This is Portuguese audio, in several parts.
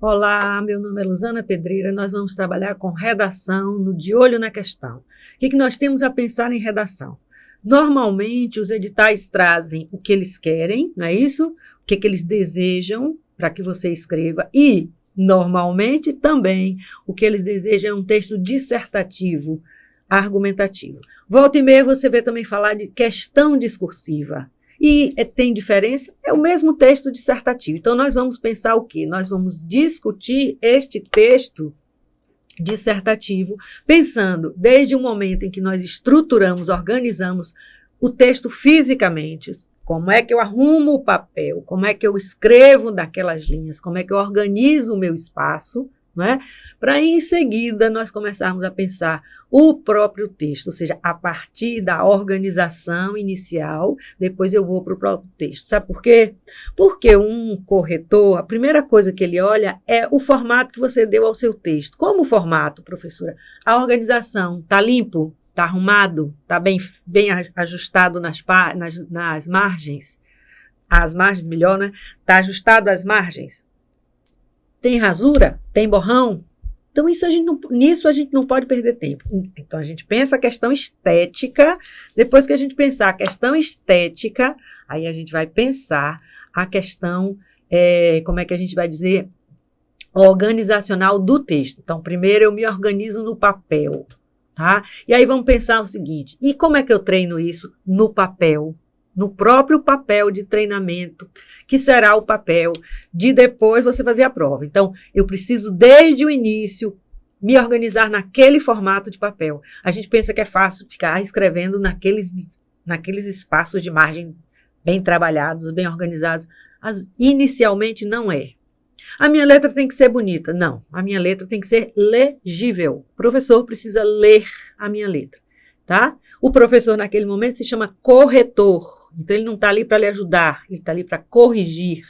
Olá, meu nome é Luzana Pedreira, nós vamos trabalhar com redação no De Olho na Questão. O que nós temos a pensar em redação? Normalmente, os editais trazem o que eles querem, não é isso? O que eles desejam para que você escreva e, normalmente, também o que eles desejam é um texto dissertativo, argumentativo. Volta e meia você vê também falar de questão discursiva. E tem diferença? É o mesmo texto dissertativo. Então, nós vamos pensar o quê? Nós vamos discutir este texto dissertativo, pensando desde o momento em que nós estruturamos, organizamos o texto fisicamente, como é que eu arrumo o papel, como é que eu escrevo daquelas linhas, como é que eu organizo o meu espaço, né? Para em seguida nós começarmos a pensar o próprio texto, ou seja, a partir da organização inicial, depois eu vou para o próprio texto. Sabe por quê? Porque um corretor, a primeira coisa que ele olha é o formato que você deu ao seu texto. Como o formato, professora? A organização, está limpo? Está arrumado? Está bem ajustado nas margens? As margens, melhor, né? Está ajustado às margens? Tem rasura? Tem borrão? Então, nisso a gente não pode perder tempo. Então, a gente pensa a questão estética. Depois que a gente pensar a questão estética, aí a gente vai pensar a questão, como é que a gente vai dizer, organizacional do texto. Então, primeiro eu me organizo no papel, tá? E aí vamos pensar o seguinte, e como é que eu treino isso no papel? No próprio papel de treinamento, que será o papel de depois você fazer a prova. Então, eu preciso, desde o início, me organizar naquele formato de papel. A gente pensa que é fácil ficar escrevendo naqueles espaços de margem bem trabalhados, bem organizados. Inicialmente, não é. A minha letra tem que ser bonita. Não, a minha letra tem que ser legível. O professor precisa ler a minha letra, tá? O professor, naquele momento, se chama corretor. Então, ele não está ali para lhe ajudar, ele está ali para corrigir.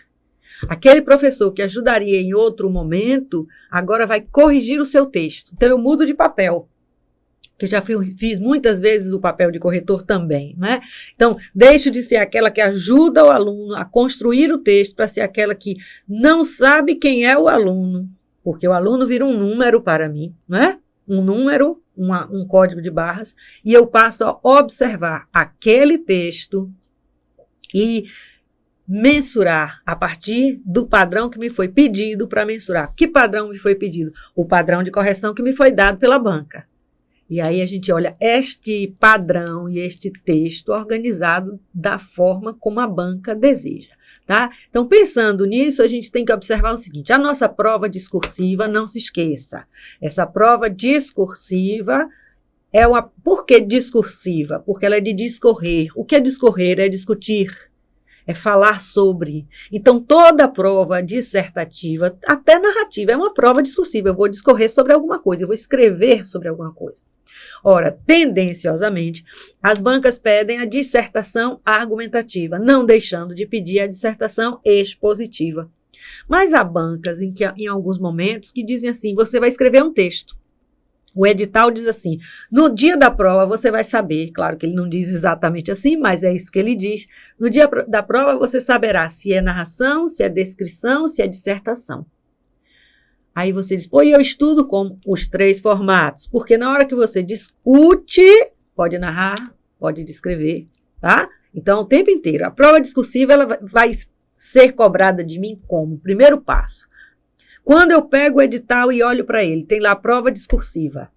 Aquele professor que ajudaria em outro momento, agora vai corrigir o seu texto. Então, eu mudo de papel, que já fiz muitas vezes o papel de corretor também, né? Então, deixo de ser aquela que ajuda o aluno a construir o texto para ser aquela que não sabe quem é o aluno, porque o aluno vira um número para mim, né? Um número, um código de barras, e eu passo a observar aquele texto e mensurar a partir do padrão que me foi pedido para mensurar. Que padrão me foi pedido? O padrão de correção que me foi dado pela banca. E aí a gente olha este padrão e este texto organizado da forma como a banca deseja, tá? Então, pensando nisso, a gente tem que observar o seguinte, a nossa prova discursiva, não se esqueça, essa prova discursiva é uma... Por que discursiva? Porque ela é de discorrer. O que é discorrer? É discutir, é falar sobre. Então, toda prova dissertativa, até narrativa, é uma prova discursiva. Eu vou discorrer sobre alguma coisa, eu vou escrever sobre alguma coisa. Ora, tendenciosamente, as bancas pedem a dissertação argumentativa, não deixando de pedir a dissertação expositiva. Mas há bancas em alguns momentos que dizem assim, você vai escrever um texto. O edital diz assim, no dia da prova você vai saber, claro que ele não diz exatamente assim, mas é isso que ele diz, no dia da prova você saberá se é narração, se é descrição, se é dissertação. Aí você diz, pô, e eu estudo com os 3 formatos, porque na hora que você discute, pode narrar, pode descrever, tá? Então, o tempo inteiro, a prova discursiva ela vai ser cobrada de mim como? Primeiro passo. Quando eu pego o edital e olho para ele, tem lá a prova discursiva.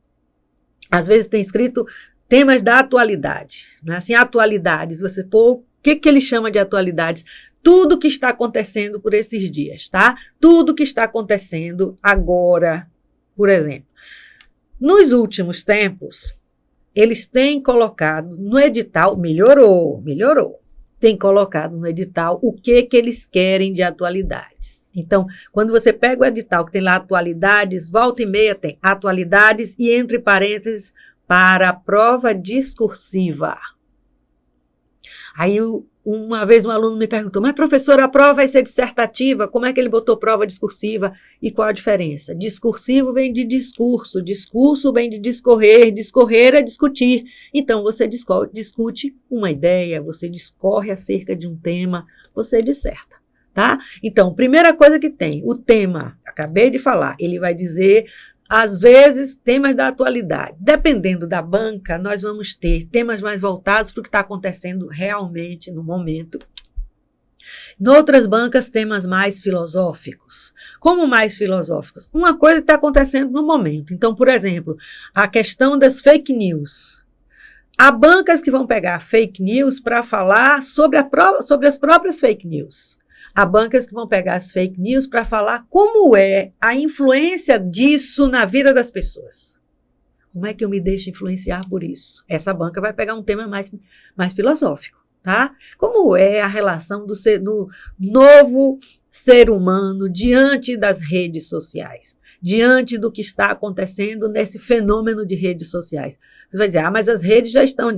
Às vezes tem escrito temas da atualidade, não é assim? Atualidades, você pô, o que ele chama de atualidades? Tudo que está acontecendo por esses dias, tá? Tudo que está acontecendo agora, por exemplo. Nos últimos tempos, eles têm colocado no edital, melhorou. Tem colocado no edital o que eles querem de atualidades. Então, quando você pega o edital que tem lá atualidades, volta e meia tem atualidades e entre parênteses para a prova discursiva. Aí, uma vez um aluno me perguntou, mas professora, a prova vai ser dissertativa, como é que ele botou prova discursiva? E qual a diferença? Discursivo vem de discurso, discurso vem de discorrer, discorrer é discutir. Então, você discute uma ideia, você discorre acerca de um tema, você disserta, Tá? Então, primeira coisa que tem, o tema, acabei de falar, ele vai dizer, às vezes, temas da atualidade. Dependendo da banca, nós vamos ter temas mais voltados para o que está acontecendo realmente no momento. Noutras bancas, temas mais filosóficos. Como mais filosóficos? Uma coisa que está acontecendo no momento. Então, por exemplo, a questão das fake news. Há bancas que vão pegar fake news para falar sobre as próprias fake news. Há bancas que vão pegar as fake news para falar como é a influência disso na vida das pessoas. Como é que eu me deixo influenciar por isso? Essa banca vai pegar um tema mais filosófico, tá? Como é a relação do novo ser humano diante das redes sociais? Diante do que está acontecendo nesse fenômeno de redes sociais. Você vai dizer, mas as redes já estão...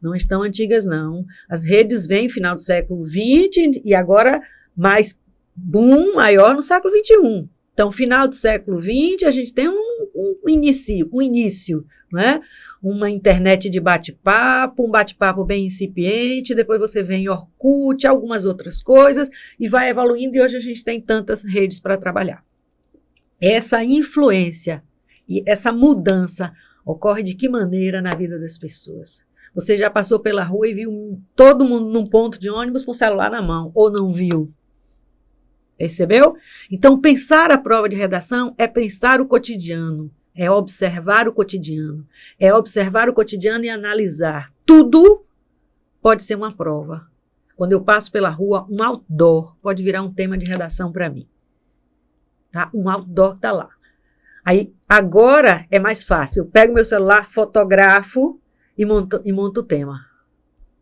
Não estão antigas, não. As redes vêm no final do século XX e agora mais boom maior no século XXI. Então, final do século XX, a gente tem um início, né? Uma internet de bate-papo, um bate-papo bem incipiente, depois você vem Orkut, algumas outras coisas, e vai evoluindo, e hoje a gente tem tantas redes para trabalhar. Essa influência e essa mudança ocorre de que maneira na vida das pessoas? Você já passou pela rua e viu todo mundo num ponto de ônibus com o celular na mão, ou não viu? Percebeu? Então, pensar a prova de redação é pensar o cotidiano, é observar o cotidiano, e analisar. Tudo pode ser uma prova. Quando eu passo pela rua, um outdoor pode virar um tema de redação para mim. Tá? Um outdoor está lá. Aí, agora é mais fácil. Eu pego meu celular, fotografo e monto o tema.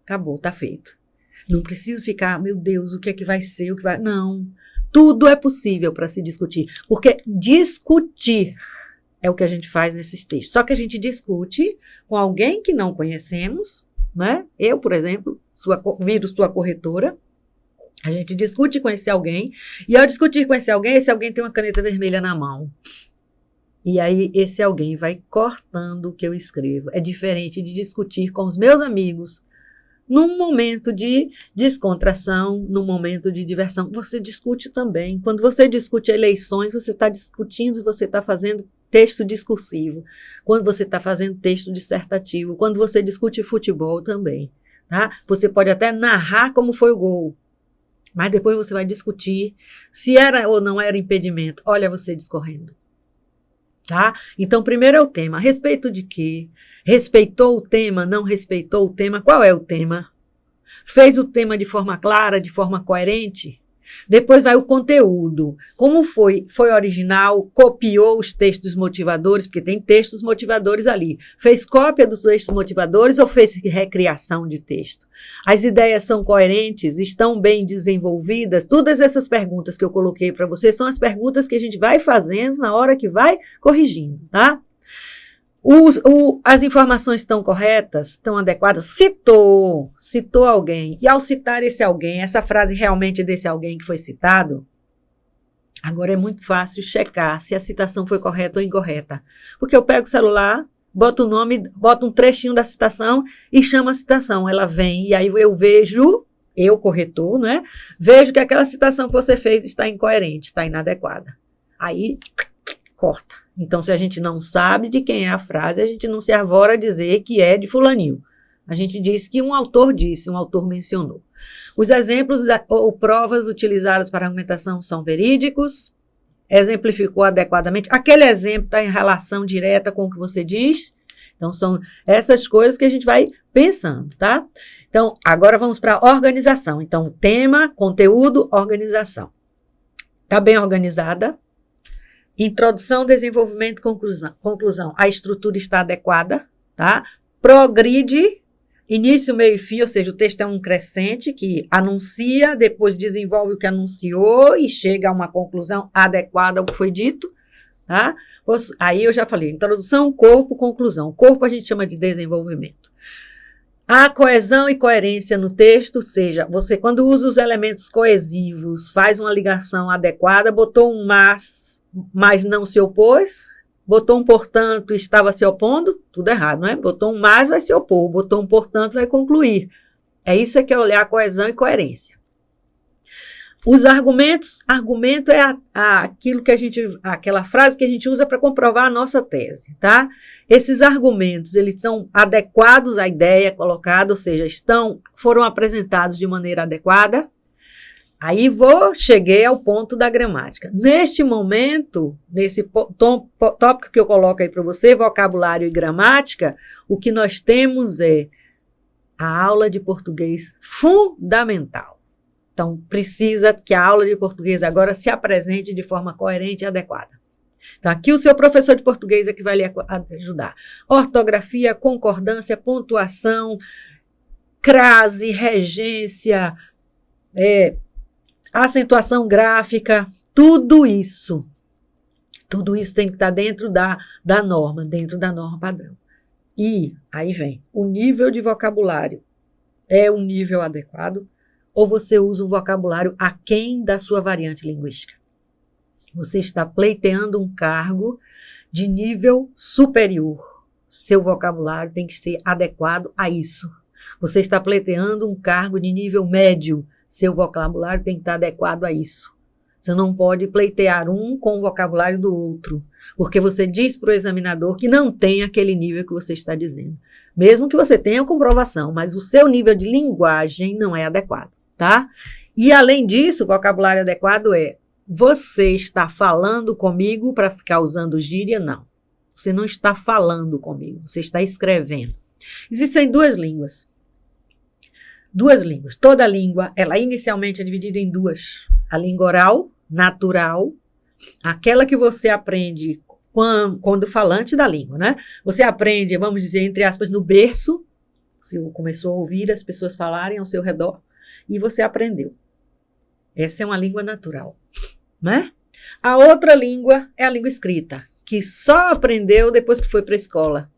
Acabou, tá feito. Não preciso ficar, meu Deus, o que é que vai ser? O que vai... Não. Tudo é possível para se discutir. Porque discutir é o que a gente faz nesses textos. Só que a gente discute com alguém que não conhecemos, né? Eu, por exemplo, viro sua corretora. A gente discute com esse alguém, e ao discutir com esse alguém tem uma caneta vermelha na mão. E aí esse alguém vai cortando o que eu escrevo. É diferente de discutir com os meus amigos num momento de descontração, num momento de diversão. Você discute também. Quando você discute eleições, você está discutindo, você está fazendo texto discursivo. Quando você está fazendo texto dissertativo. Quando você discute futebol também. Tá? Você pode até narrar como foi o gol. Mas depois você vai discutir se era ou não era impedimento. Olha você discorrendo. Tá? Então, primeiro é o tema. A respeito de quê? Respeitou o tema? Não respeitou o tema? Qual é o tema? Fez o tema de forma clara, de forma coerente? Depois vai o conteúdo. Como foi? Foi original? Copiou os textos motivadores? Porque tem textos motivadores ali. Fez cópia dos textos motivadores ou fez recriação de texto? As ideias são coerentes? Estão bem desenvolvidas? Todas essas perguntas que eu coloquei para você são as perguntas que a gente vai fazendo na hora que vai corrigindo, tá? As informações estão corretas, estão adequadas, citou alguém, e ao citar esse alguém, essa frase realmente desse alguém que foi citado, agora é muito fácil checar se a citação foi correta ou incorreta, porque eu pego o celular, boto o nome, boto um trechinho da citação e chamo a citação, ela vem, e aí eu vejo, eu corretor, né, vejo que aquela citação que você fez está incoerente, está inadequada, aí corta. Então, se a gente não sabe de quem é a frase, a gente não se arvora a dizer que é de fulaninho. A gente diz que um autor disse, um autor mencionou. Os exemplos ou provas utilizadas para argumentação são verídicos, exemplificou adequadamente. Aquele exemplo está em relação direta com o que você diz. Então, são essas coisas que a gente vai pensando, tá? Então, agora vamos para a organização. Então, tema, conteúdo, organização. Está bem organizada? Introdução, desenvolvimento, conclusão. A estrutura está adequada, tá? Progride, início, meio e fim, ou seja, o texto é um crescente que anuncia, depois desenvolve o que anunciou e chega a uma conclusão adequada ao que foi dito, tá? Aí eu já falei, introdução, corpo, conclusão. Corpo a gente chama de desenvolvimento. A coesão e coerência no texto, ou seja, você quando usa os elementos coesivos, faz uma ligação adequada, botou um mas não se opôs, botou um portanto, estava se opondo, tudo errado, não é? Botou um mas, vai se opor, botou um portanto, vai concluir. É isso que é olhar a coesão e coerência. Os argumento é aquilo que aquela frase que a gente usa para comprovar a nossa tese, tá? Esses argumentos, eles são adequados à ideia colocada, ou seja, foram apresentados de maneira adequada. Aí cheguei ao ponto da gramática. Neste momento, nesse tópico que eu coloco aí para você, vocabulário e gramática, o que nós temos é a aula de português fundamental. Então, precisa que a aula de português agora se apresente de forma coerente e adequada. Então, aqui o seu professor de português é que vai lhe ajudar. Ortografia, concordância, pontuação, crase, regência, acentuação gráfica, tudo isso tem que estar dentro da norma, dentro da norma padrão. E aí vem, o nível de vocabulário é um nível adequado ou você usa um vocabulário aquém da sua variante linguística? Você está pleiteando um cargo de nível superior. Seu vocabulário tem que ser adequado a isso. Você está pleiteando um cargo de nível médio. Seu vocabulário tem que estar adequado a isso. Você não pode pleitear um com o vocabulário do outro, porque você diz para o examinador que não tem aquele nível que você está dizendo. Mesmo que você tenha comprovação, mas o seu nível de linguagem não é adequado, tá? E, além disso, o vocabulário adequado é: você está falando comigo para ficar usando gíria? Não. Você não está falando comigo, você está escrevendo. Existem duas línguas. Toda língua, ela inicialmente é dividida em duas. A língua oral, natural, aquela que você aprende quando falante da língua, né? Você aprende, vamos dizer, entre aspas, no berço, você começou a ouvir as pessoas falarem ao seu redor, e você aprendeu. Essa é uma língua natural, né? A outra língua é a língua escrita, que só aprendeu depois que foi para a escola.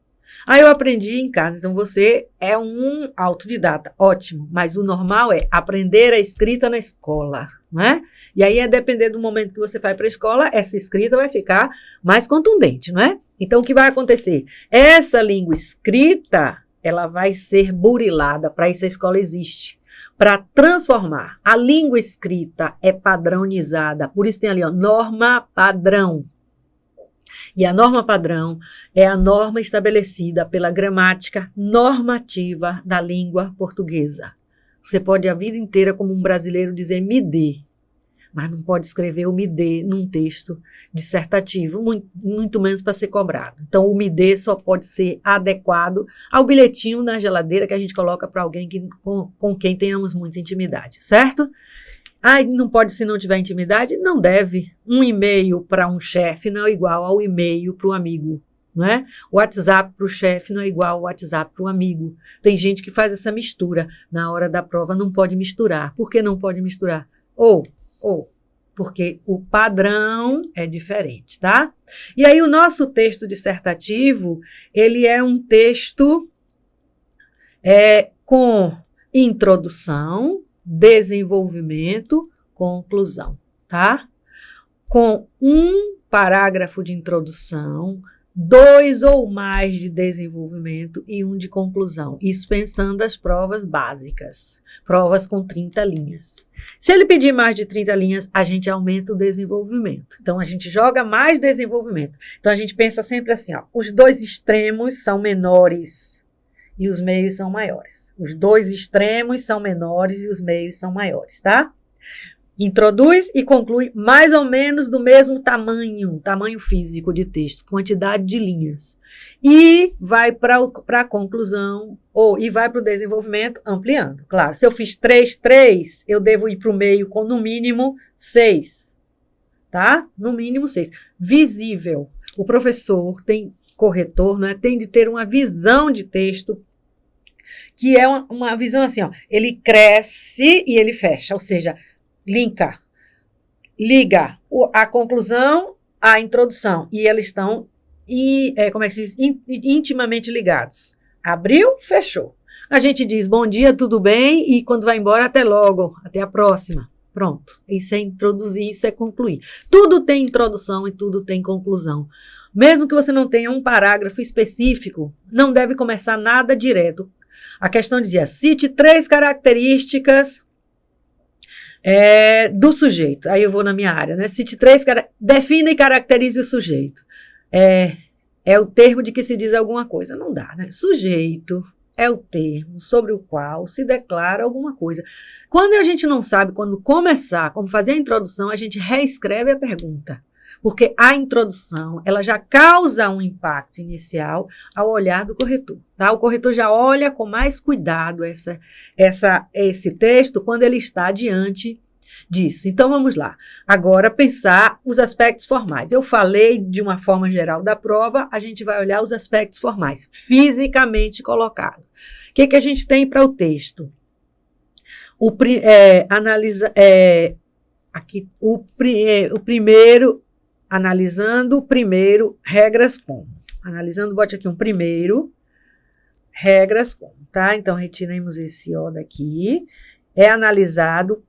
Eu aprendi em casa, então você é um autodidata, ótimo, mas o normal é aprender a escrita na escola, né? E aí, a depender do momento que você vai para a escola, essa escrita vai ficar mais contundente, não é? Então, o que vai acontecer? Essa língua escrita, ela vai ser burilada, para isso a escola existe, para transformar. A língua escrita é padronizada, por isso tem ali, ó, norma padrão. E a norma padrão é a norma estabelecida pela gramática normativa da língua portuguesa. Você pode a vida inteira, como um brasileiro, dizer me dê, mas não pode escrever o me dê num texto dissertativo, muito menos para ser cobrado. Então, o me dê só pode ser adequado ao bilhetinho na geladeira que a gente coloca para alguém com quem tenhamos muita intimidade, certo? Não pode se não tiver intimidade? Não deve. Um e-mail para um chefe não é igual ao e-mail para um amigo, não é? O WhatsApp para o chefe não é igual ao WhatsApp para o amigo. Tem gente que faz essa mistura. Na hora da prova não pode misturar. Por que não pode misturar? Porque o padrão é diferente, tá? E aí o nosso texto dissertativo, ele é um texto com introdução, desenvolvimento, conclusão, tá? Com um parágrafo de introdução, 2 ou mais de desenvolvimento e 1 de conclusão. Isso pensando as provas básicas, provas com 30 linhas. Se ele pedir mais de 30 linhas, a gente aumenta o desenvolvimento. Então, a gente joga mais desenvolvimento. Então, a gente pensa sempre assim, ó, os dois extremos são menores e os meios são maiores. Os dois extremos são menores e os meios são maiores, tá? Introduz e conclui mais ou menos do mesmo tamanho físico de texto, quantidade de linhas. E vai para a conclusão, e vai para o desenvolvimento ampliando. Claro, se eu fiz 3, eu devo ir para o meio com no mínimo 6, tá? No mínimo 6. Visível. O professor corretor, né, tem de ter uma visão de texto, que é uma visão assim, ó, ele cresce e ele fecha, ou seja, liga a conclusão à introdução, e eles estão intimamente ligados. Abriu, fechou. A gente diz bom dia, tudo bem, e quando vai embora, até logo, até a próxima. Pronto, isso é introduzir, isso é concluir. Tudo tem introdução e tudo tem conclusão. Mesmo que você não tenha um parágrafo específico, não deve começar nada direto. A questão dizia, cite 3 características Do sujeito. Aí eu vou na minha área, né? Cite 3, defina e caracterize o sujeito. É o termo de que se diz alguma coisa. Não dá, né? Sujeito é o termo sobre o qual se declara alguma coisa. Quando a gente não sabe, quando começar, como fazer a introdução, a gente reescreve a pergunta. Porque a introdução, ela já causa um impacto inicial ao olhar do corretor. Tá? O corretor já olha com mais cuidado esse texto quando ele está diante disso. Então, vamos lá. Agora, pensar os aspectos formais. Eu falei de uma forma geral da prova, a gente vai olhar os aspectos formais, fisicamente colocado. O que a gente tem para o texto? Analisando o primeiro, regras como. Analisando, bote aqui um primeiro, regras como, tá? Então, retiremos esse O daqui. Analisado,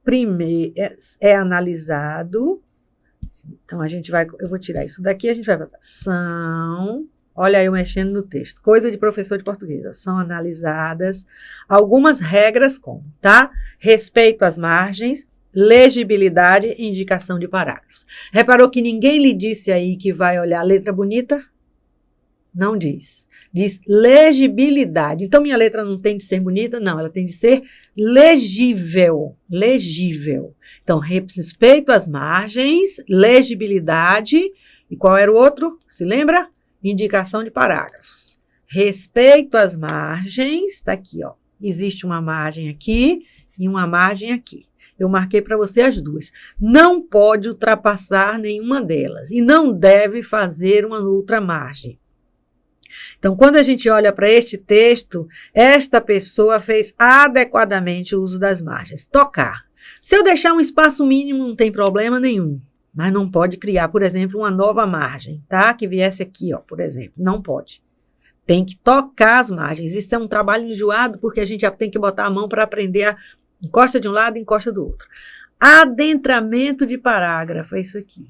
então eu vou tirar isso daqui, a gente vai botar, olha aí eu mexendo no texto, coisa de professor de português, são analisadas algumas regras como, tá? Respeito às margens, legibilidade e indicação de parágrafos. Reparou que ninguém lhe disse aí que vai olhar a letra bonita? Não diz. Diz legibilidade. Então, minha letra não tem de ser bonita? Não, ela tem de ser legível. Legível. Então, respeito às margens, legibilidade. E qual era o outro? Se lembra? Indicação de parágrafos. Respeito às margens. Está aqui, ó. Existe uma margem aqui e uma margem aqui. Eu marquei para você as duas. Não pode ultrapassar nenhuma delas. E não deve fazer uma outra margem. Então, quando a gente olha para este texto, esta pessoa fez adequadamente o uso das margens. Tocar. Se eu deixar um espaço mínimo, não tem problema nenhum. Mas não pode criar, por exemplo, uma nova margem, tá? Que viesse aqui, ó, por exemplo. Não pode. Tem que tocar as margens. Isso é um trabalho enjoado, porque a gente já tem que botar a mão para aprender a encosta de um lado e encosta do outro. Adentramento de parágrafo, é isso aqui.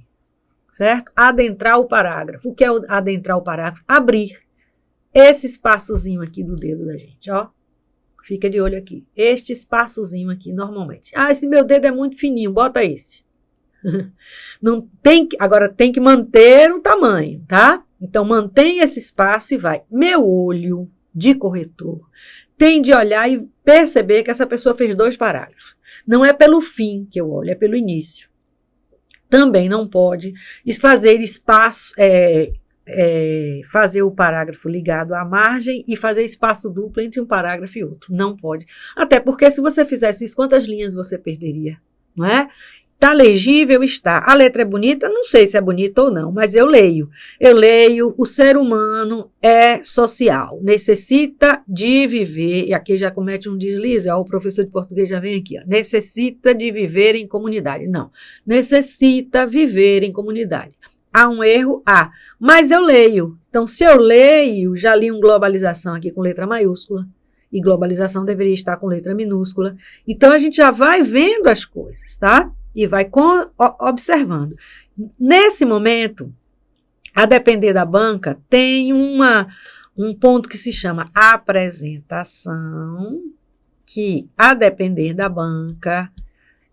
Certo? Adentrar o parágrafo. O que é adentrar o parágrafo? Abrir esse espaçozinho aqui do dedo da gente, ó. Fica de olho aqui. Este espaçozinho aqui, normalmente. Esse meu dedo é muito fininho, bota esse. Não tem que, agora tem que manter o tamanho, tá? Então, mantém esse espaço e vai. Meu olho de corretor tem de olhar e perceber que essa pessoa fez 2 parágrafos. Não é pelo fim que eu olho, é pelo início. Também não pode fazer espaço, fazer o parágrafo ligado à margem e fazer espaço duplo entre um parágrafo e outro. Não pode. Até porque se você fizesse isso, quantas linhas você perderia? Não é? Está legível? Está. A letra é bonita? Não sei se é bonita ou não, mas eu leio. Eu leio, o ser humano é social, necessita de viver, e aqui já comete um deslize, ó, o professor de português já vem aqui, ó, necessita de viver em comunidade. Não, necessita viver em comunidade. Há um erro? Há. Mas eu leio. Então, se eu leio, já li um globalização aqui com letra maiúscula, e globalização deveria estar com letra minúscula. Então, a gente já vai vendo as coisas, tá? E vai observando. Nesse momento, a depender da banca, tem um ponto que se chama apresentação, que, a depender da banca,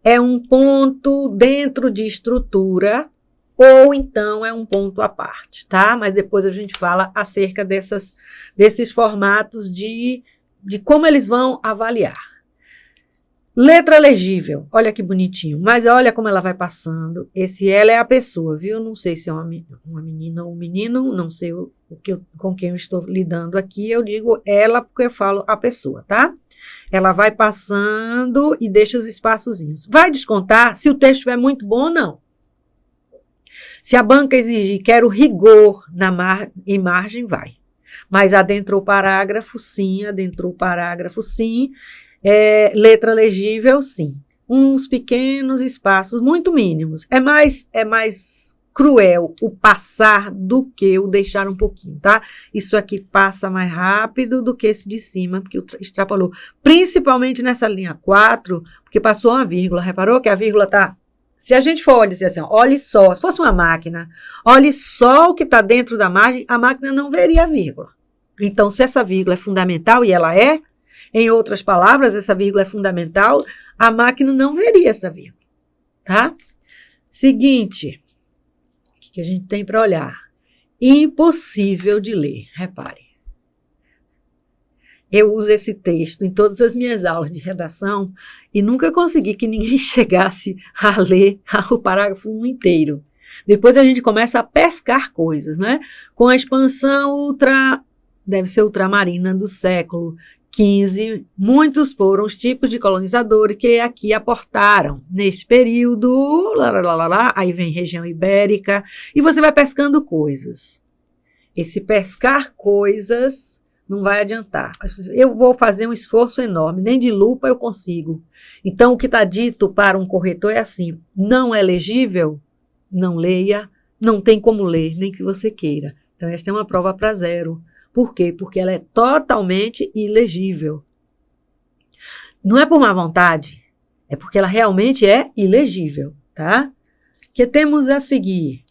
é um ponto dentro de estrutura, ou então é um ponto à parte, tá? Mas depois a gente fala acerca desses formatos de como eles vão avaliar. Letra legível, olha que bonitinho, mas olha como ela vai passando. Esse ela é a pessoa, viu? Não sei se é uma menina ou um menino, não sei com quem eu estou lidando aqui, eu digo ela porque eu falo a pessoa, tá? Ela vai passando e deixa os espaçozinhos. Vai descontar se o texto estiver muito bom ou não. Se a banca exigir, quero rigor em margem, vai. Mas adentrou o parágrafo, sim, letra legível, sim. Uns pequenos espaços, muito mínimos. É mais cruel o passar do que o deixar um pouquinho, tá? Isso aqui passa mais rápido do que esse de cima, porque extrapolou. Principalmente nessa linha 4, porque passou uma vírgula. Reparou que a vírgula tá... Se a gente for dizer assim, ó, olhe só, se fosse uma máquina, olhe só o que está dentro da margem, a máquina não veria a vírgula. Então, se essa vírgula é fundamental, e ela é, em outras palavras, essa vírgula é fundamental, a máquina não veria essa vírgula. tá? Seguinte, o que a gente tem para olhar? Impossível de ler, repare. Eu uso esse texto em todas as minhas aulas de redação e nunca consegui que ninguém chegasse a ler o parágrafo inteiro. Depois a gente começa a pescar coisas, né? Com a expansão deve ser ultramarina do século XV, muitos foram os tipos de colonizadores que aqui aportaram. Nesse período, aí vem região ibérica, e você vai pescando coisas. Esse pescar coisas não vai adiantar. Eu vou fazer um esforço enorme, nem de lupa eu consigo. Então, o que está dito para um corretor é assim: não é legível? Não leia, não tem como ler, nem que você queira. Então, esta é uma prova para 0. Por quê? Porque ela é totalmente ilegível. Não é por má vontade, é porque ela realmente é ilegível, tá? Que temos a seguir: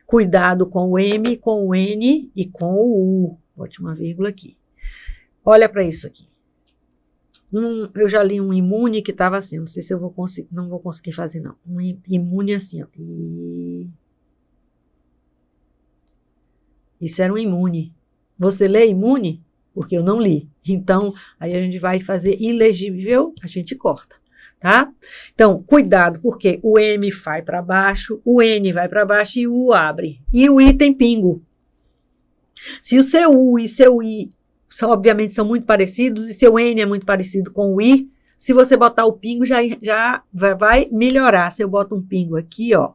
cuidado com o M, com o N e com o U. Bote uma vírgula aqui. Olha para isso aqui. Eu já li um imune que estava assim, não sei se eu vou conseguir, não vou conseguir fazer não. Um imune assim, ó. Isso era um imune. Você lê imune? Porque eu não li. Então, aí a gente vai fazer ilegível, a gente corta, tá? Então, cuidado, porque o M vai para baixo, o N vai para baixo e o U abre. E o I tem pingo. Se o seu U e seu I obviamente são muito parecidos, e seu N é muito parecido com o I, se você botar o pingo, já vai melhorar. Se eu boto um pingo aqui, ó,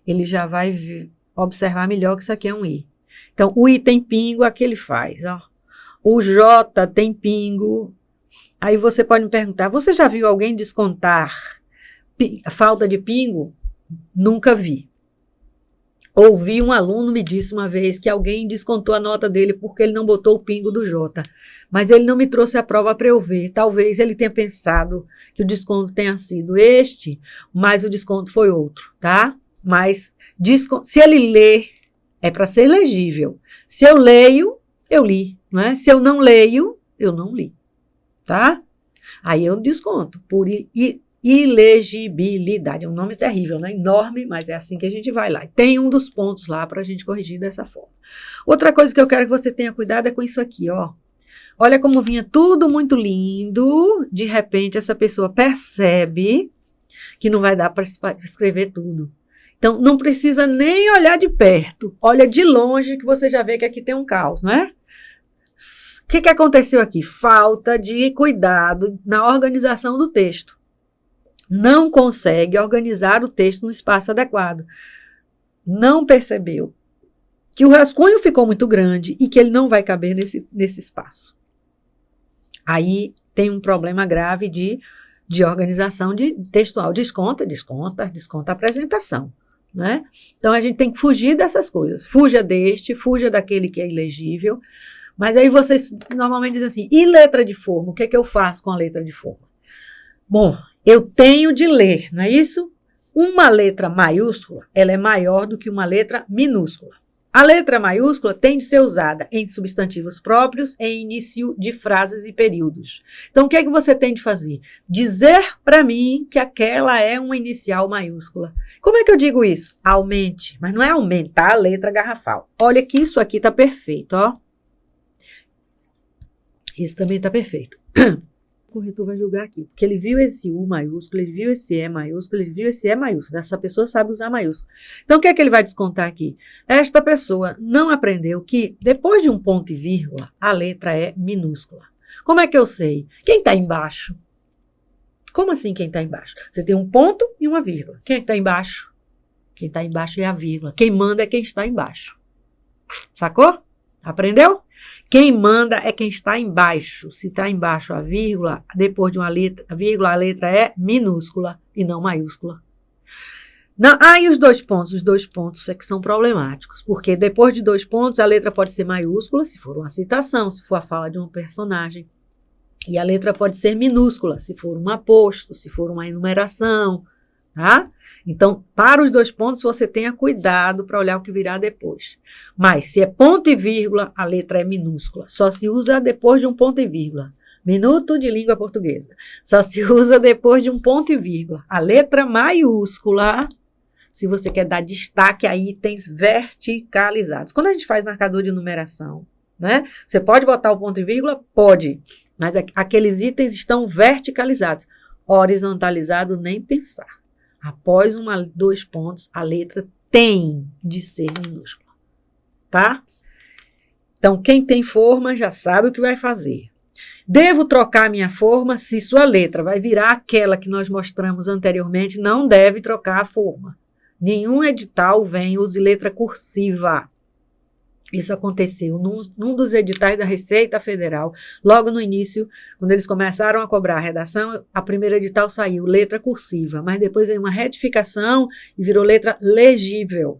ele já vai observar melhor que isso aqui é um I. Então, o I tem pingo, aqui ele faz, ó. O J tem pingo. Aí você pode me perguntar, você já viu alguém descontar a falta de pingo? Nunca vi. Ouvi um aluno me disse uma vez que alguém descontou a nota dele porque ele não botou o pingo do J. Mas ele não me trouxe a prova para eu ver. Talvez ele tenha pensado que o desconto tenha sido este, mas o desconto foi outro, tá? Mas se ele lê, é para ser legível. Se eu leio, eu li, não é? Se eu não leio, eu não li, tá? Aí eu desconto por ilegibilidade. É um nome terrível, né? Enorme, mas é assim que a gente vai lá. Tem um dos pontos lá para a gente corrigir dessa forma. Outra coisa que eu quero que você tenha cuidado é com isso aqui, ó. Olha como vinha tudo muito lindo. De repente, essa pessoa percebe que não vai dar para escrever tudo. Então, não precisa nem olhar de perto. Olha de longe que você já vê que aqui tem um caos, não é? O que aconteceu aqui? Falta de cuidado na organização do texto. Não consegue organizar o texto no espaço adequado. Não percebeu que o rascunho ficou muito grande e que ele não vai caber nesse espaço. Aí tem um problema grave de organização textual. Desconta a apresentação, né? Então, a gente tem que fugir dessas coisas. Fuja daquele que é ilegível. Mas aí vocês normalmente dizem assim, e letra de forma? O que é que eu faço com a letra de forma? Bom, eu tenho de ler, não é isso? Uma letra maiúscula, ela é maior do que uma letra minúscula. A letra maiúscula tem de ser usada em substantivos próprios, em início de frases e períodos. Então, o que é que você tem de fazer? Dizer para mim que aquela é uma inicial maiúscula. Como é que eu digo isso? Aumente, mas não é aumentar a letra garrafal. Olha que isso aqui está perfeito, ó. Isso também está perfeito. O corretor vai julgar aqui, porque ele viu esse U maiúsculo, ele viu esse E maiúsculo, ele viu esse E maiúsculo. Essa pessoa sabe usar maiúsculo. Então, o que é que ele vai descontar aqui? Esta pessoa não aprendeu que, depois de um ponto e vírgula, a letra é minúscula. Como é que eu sei? Quem está embaixo? Como assim quem está embaixo? Você tem um ponto e uma vírgula. Quem está embaixo? Quem está embaixo é a vírgula. Quem manda é quem está embaixo. Sacou? Aprendeu? Quem manda é quem está embaixo. Se está embaixo a vírgula, depois de uma letra, a letra é minúscula e não maiúscula. Não, e os dois pontos? Os dois pontos é que são problemáticos, porque depois de 2 pontos a letra pode ser maiúscula, se for uma citação, se for a fala de um personagem. E a letra pode ser minúscula, se for um aposto, se for uma enumeração, tá? Então, para os 2 pontos, você tenha cuidado para olhar o que virá depois. Mas, se é ponto e vírgula, a letra é minúscula. Só se usa depois de um ponto e vírgula. Minuto de língua portuguesa. Só se usa depois de um ponto e vírgula. A letra maiúscula, se você quer dar destaque a itens verticalizados. Quando a gente faz marcador de numeração, né? Você pode botar o ponto e vírgula? Pode. Mas aqueles itens estão verticalizados. Horizontalizado, nem pensar. Após 2 pontos, a letra tem de ser minúscula. Tá? Então, quem tem forma já sabe o que vai fazer. Devo trocar minha forma se sua letra vai virar aquela que nós mostramos anteriormente, não deve trocar a forma. Nenhum edital vem, use letra cursiva. Isso aconteceu num dos editais da Receita Federal, logo no início, quando eles começaram a cobrar a redação, a primeira edital saiu, letra cursiva, mas depois veio uma retificação e virou letra legível.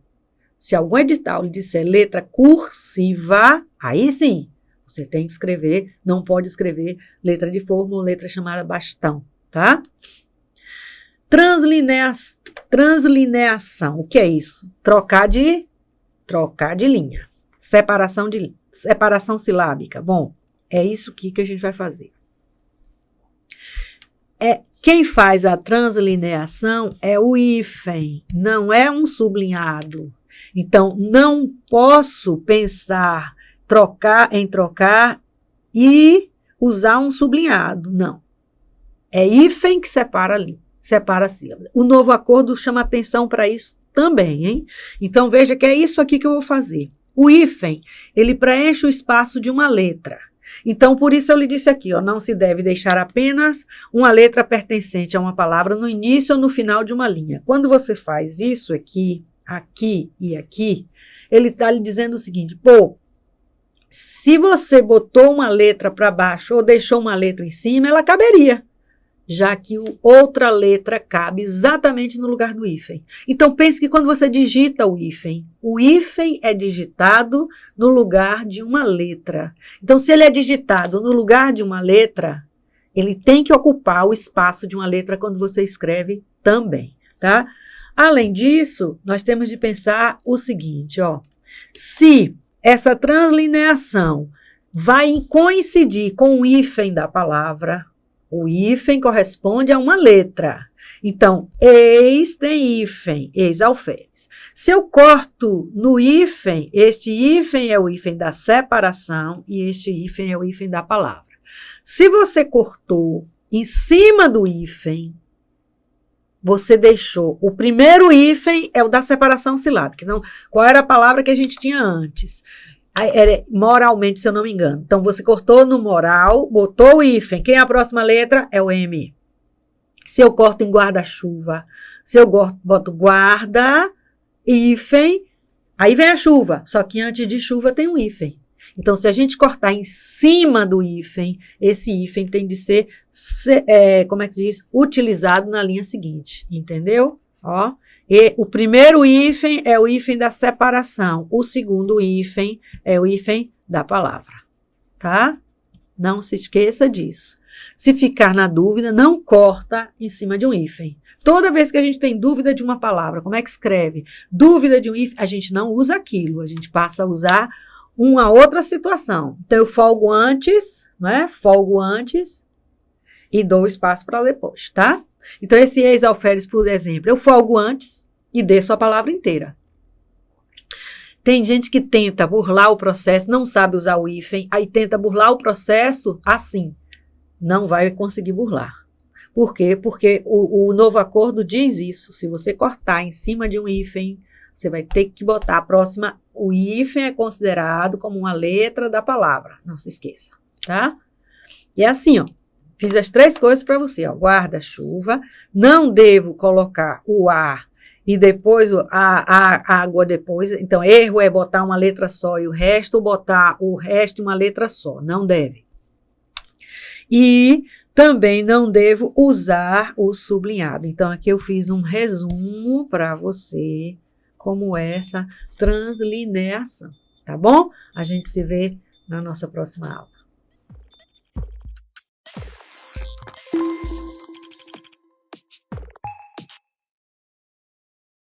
Se algum edital lhe disser letra cursiva, aí sim, você tem que escrever, não pode escrever letra de forma ou letra chamada bastão, tá? Translineação, o que é isso? Trocar de linha. Separação silábica. Bom, é isso aqui que a gente vai fazer. Quem faz a translineação é o hífen, não é um sublinhado. Então, não posso pensar em trocar e usar um sublinhado, não. É hífen que separa a sílaba. O novo acordo chama atenção para isso também, hein? Então, veja que é isso aqui que eu vou fazer. O hífen, ele preenche o espaço de uma letra. Então, por isso eu lhe disse aqui, ó, não se deve deixar apenas uma letra pertencente a uma palavra no início ou no final de uma linha. Quando você faz isso aqui e aqui, ele está lhe dizendo o seguinte, pô, se você botou uma letra para baixo ou deixou uma letra em cima, ela caberia, já que outra letra cabe exatamente no lugar do hífen. Então, pense que quando você digita o hífen é digitado no lugar de uma letra. Então, se ele é digitado no lugar de uma letra, ele tem que ocupar o espaço de uma letra quando você escreve também, tá? Além disso, nós temos de pensar o seguinte, ó, se essa translineação vai coincidir com o hífen da palavra, o hífen corresponde a uma letra. Então, eis tem hífen, eis alferes. Se eu corto no hífen, este hífen é o hífen da separação e este hífen é o hífen da palavra. Se você cortou em cima do hífen, você deixou o primeiro hífen é o da separação silábica. Então, qual era a palavra que a gente tinha antes? Era moralmente, se eu não me engano. Então, você cortou no moral, botou o hífen. Quem é a próxima letra? É o M. Se eu corto em guarda-chuva, se eu boto guarda, hífen, aí vem a chuva. Só que antes de chuva tem um hífen. Então, se a gente cortar em cima do hífen, esse hífen tem de ser, como é que se diz? Utilizado na linha seguinte, entendeu? Ó, e o primeiro hífen é o hífen da separação, o segundo hífen é o hífen da palavra, tá? Não se esqueça disso. Se ficar na dúvida, não corta em cima de um hífen. Toda vez que a gente tem dúvida de uma palavra, como é que escreve? Dúvida de um hífen, a gente não usa aquilo, a gente passa a usar uma outra situação. Então, eu folgo antes, né? Folgo antes e dou espaço para depois, tá? Então, esse eis alferes, por exemplo, eu folgo antes e desço a palavra inteira. Tem gente que tenta burlar o processo, não sabe usar o hífen, aí tenta burlar o processo assim. Não vai conseguir burlar. Por quê? Porque o novo acordo diz isso. Se você cortar em cima de um hífen, você vai ter que botar a próxima. O hífen é considerado como uma letra da palavra. Não se esqueça, tá? E é assim, ó. Fiz as 3 coisas para você, ó. Guarda-chuva. Não devo colocar o ar e depois a água depois. Então, erro é botar uma letra só e o resto, botar o resto em uma letra só. Não deve. E também não devo usar o sublinhado. Então, aqui eu fiz um resumo para você como é essa translineação, tá bom? A gente se vê na nossa próxima aula.